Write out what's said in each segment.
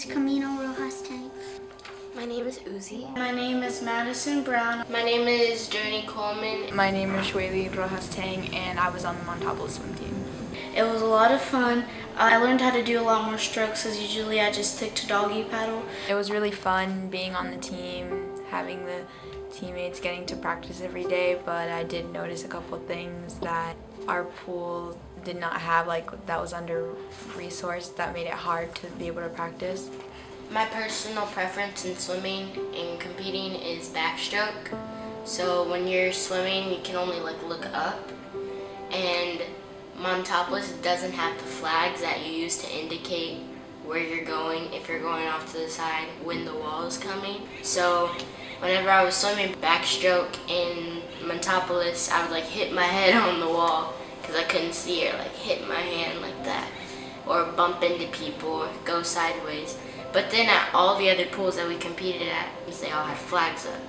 is Camino Rojas Tank. My name is Uzi. My name is Madison Brown. My name is Journey Coleman. My name is Shueli Rojas Tang, and I was on the Montopolis swim team. It was a lot of fun. I learned how to do a lot more strokes because usually I just stick to doggy paddle. It was really fun being on the team, having the teammates, getting to practice every day, but I did notice a couple things that our pool did not have, like that was under-resourced, that made it hard to be able to practice. My personal preference in swimming and competing is backstroke. So when you're swimming, you can only look up. And Montopolis doesn't have the flags that you use to indicate where you're going, if you're going off to the side, when the wall is coming. So whenever I was swimming backstroke in Montopolis, I would hit my head on the wall because I couldn't see it, hit my hand like that, or bump into people, or go sideways. But then at all the other pools that we competed at, they all had flags up.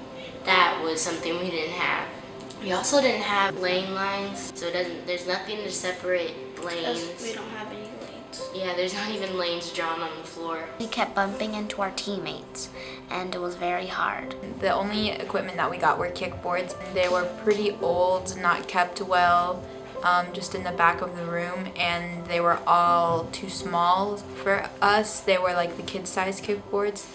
That was something we didn't have. We also didn't have lane lines, so there's nothing to separate lanes. We don't have any lanes. Yeah, there's not even lanes drawn on the floor. We kept bumping into our teammates, and it was very hard. The only equipment that we got were kickboards. They were pretty old, not kept well, just in the back of the room, and they were all too small for us. They were the kid-size kickboards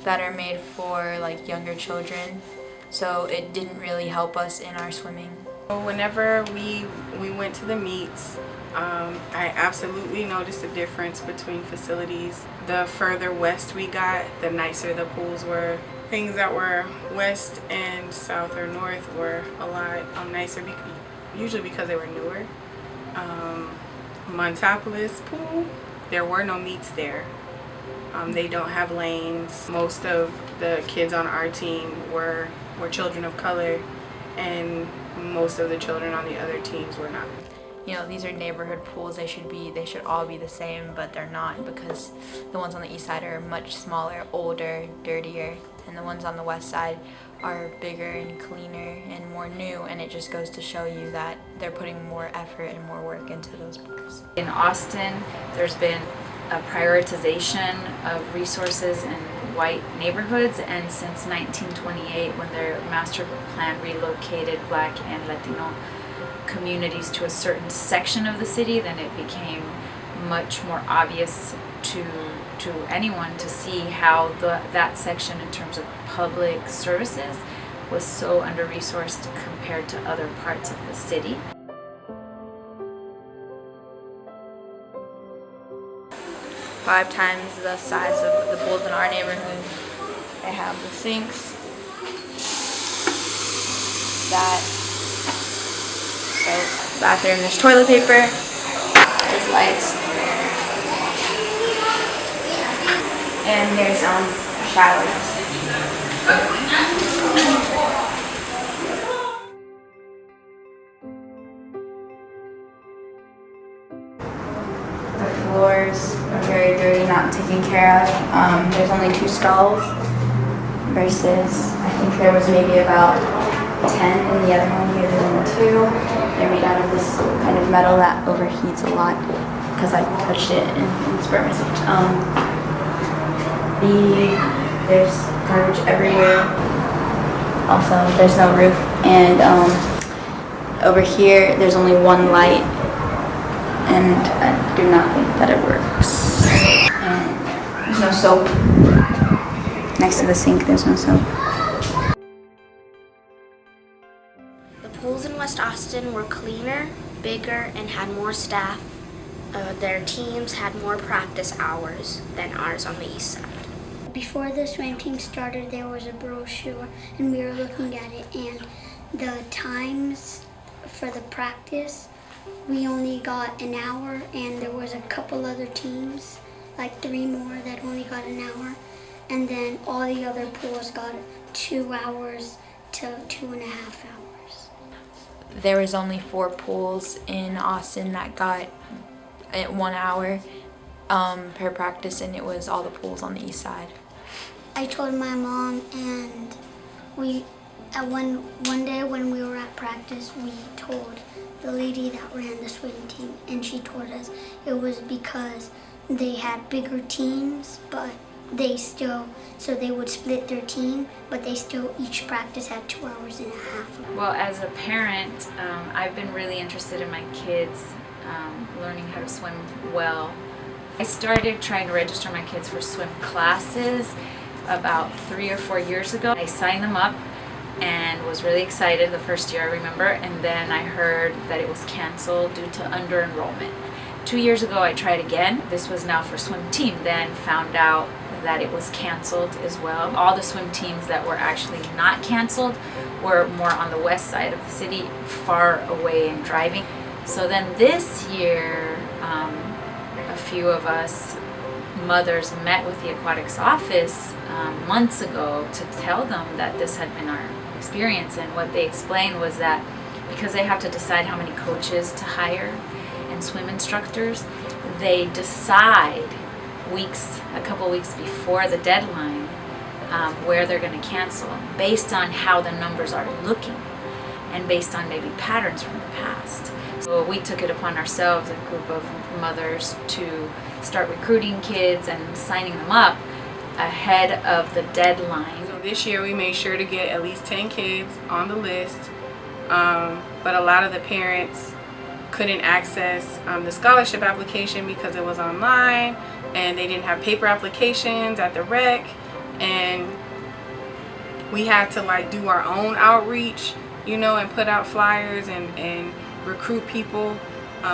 that are made for younger children, so it didn't really help us in our swimming. Whenever we went to the meets, I absolutely noticed a difference between facilities. The further west we got, the nicer the pools were. Things that were west and south or north were a lot nicer, usually because they were newer. Montopolis pool, there were no meets there. They don't have lanes. Most of the kids on our team were children of color, and most of the children on the other teams were not. You know, these are neighborhood pools. They should all be the same, but they're not, because the ones on the east side are much smaller, older, dirtier, and the ones on the west side are bigger and cleaner and more new, and it just goes to show you that they're putting more effort and more work into those pools. In Austin, there's been a prioritization of resources in white neighborhoods, and since 1928, when their master plan relocated Black and Latino communities to a certain section of the city, then it became much more obvious to anyone to see how that section in terms of public services was so under-resourced compared to other parts of the city. Five times the size of the pools in our neighborhood. They have the sinks, that soap, bathroom, there's toilet paper, there's lights, and there's showers. The floors are very dirty, not taken care of. There's only 2 stalls versus I think there was maybe about 10 in the other one. Here there's only 2. They're made out of this kind of metal that overheats a lot because I touched it and it's burnt my skin. There's garbage everywhere. Also, there's no roof, and over here there's only 1 light, and I do not think that it works. And there's no soap. Next to the sink, there's no soap. The pools in West Austin were cleaner, bigger, and had more staff. Their teams had more practice hours than ours on the east side. Before the swim team started, there was a brochure, and we were looking at it, and the times for the practice, we only got an hour, and there was a couple other teams, 3 more that only got an hour, and then all the other pools got 2 hours to 2.5 hours. There was only 4 pools in Austin that got 1 hour per practice, and it was all the pools on the east side. I told my mom, and one day when we were at practice, we told the lady that ran the swim team, and she told us it was because they had bigger teams, but they would split their team, but they still each practice had 2.5 hours. Well, as a parent, I've been really interested in my kids learning how to swim well. I started trying to register my kids for swim classes about 3 or 4 years ago. I signed them up and was really excited the first year, I remember, and then I heard that it was canceled due to under-enrollment. 2 years ago I tried again. This was now for swim team, then found out that it was canceled as well. All the swim teams that were actually not canceled were more on the west side of the city, far away and driving. So then this year, a few of us mothers met with the aquatics office months ago to tell them that this had been our experience, and what they explained was that because they have to decide how many coaches to hire and swim instructors, they decide a couple weeks before the deadline where they're going to cancel based on how the numbers are looking and based on maybe patterns from the past. So we took it upon ourselves, a group of mothers, to start recruiting kids and signing them up ahead of the deadline. So this year we made sure to get at least 10 kids on the list, but a lot of the parents couldn't access the scholarship application because it was online and they didn't have paper applications at the rec, and we had to like do our own outreach, you know, and put out flyers and recruit people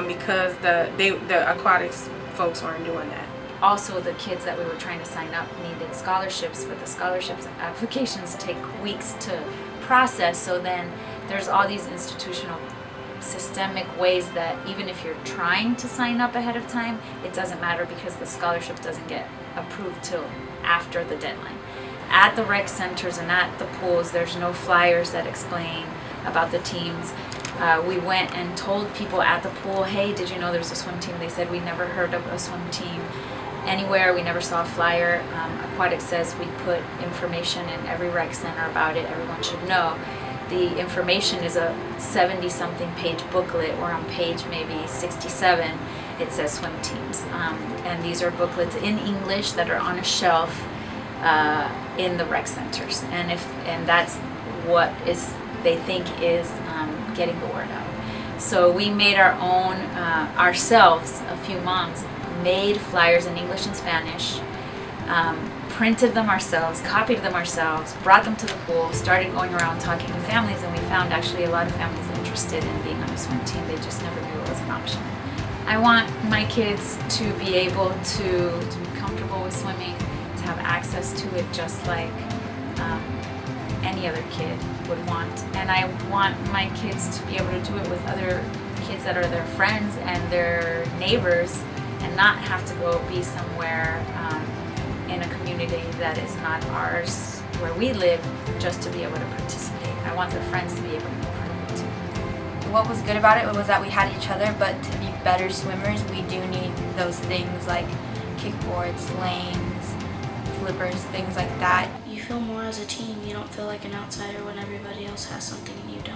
because the aquatics folks weren't doing that. Also, the kids that we were trying to sign up needed scholarships, but the scholarships applications take weeks to process. So then there's all these institutional systemic ways that even if you're trying to sign up ahead of time, it doesn't matter because the scholarship doesn't get approved till after the deadline. At the rec centers and at the pools, there's no flyers that explain about the teams. We went and told people at the pool, hey, did you know there's a swim team? They said, we never heard of a swim team anywhere. We never saw a flyer. Aquatics says we put information in every rec center about it. Everyone should know. The information is a 70-something page booklet, or on page maybe 67, it says swim teams. And these are booklets in English that are on a shelf in the rec centers. And that's what they think is getting the word out. So we made our own, ourselves, a few moms, made flyers in English and Spanish, printed them ourselves, copied them ourselves, brought them to the pool, started going around talking to families, and we found actually a lot of families interested in being on a swim team. They just never knew it was an option. I want my kids to be able to be comfortable with swimming, to have access to it just like any other kid would want. And I want my kids to be able to do it with other kids that are their friends and their neighbors, and not have to go be somewhere in a community that is not ours, where we live, just to be able to participate. I want their friends to be able to be part of it too. What was good about it was that we had each other, but to be better swimmers, we do need those things like kickboards, lanes, flippers, things like that. You feel more as a team. You don't feel like an outsider when everybody else has something and you don't.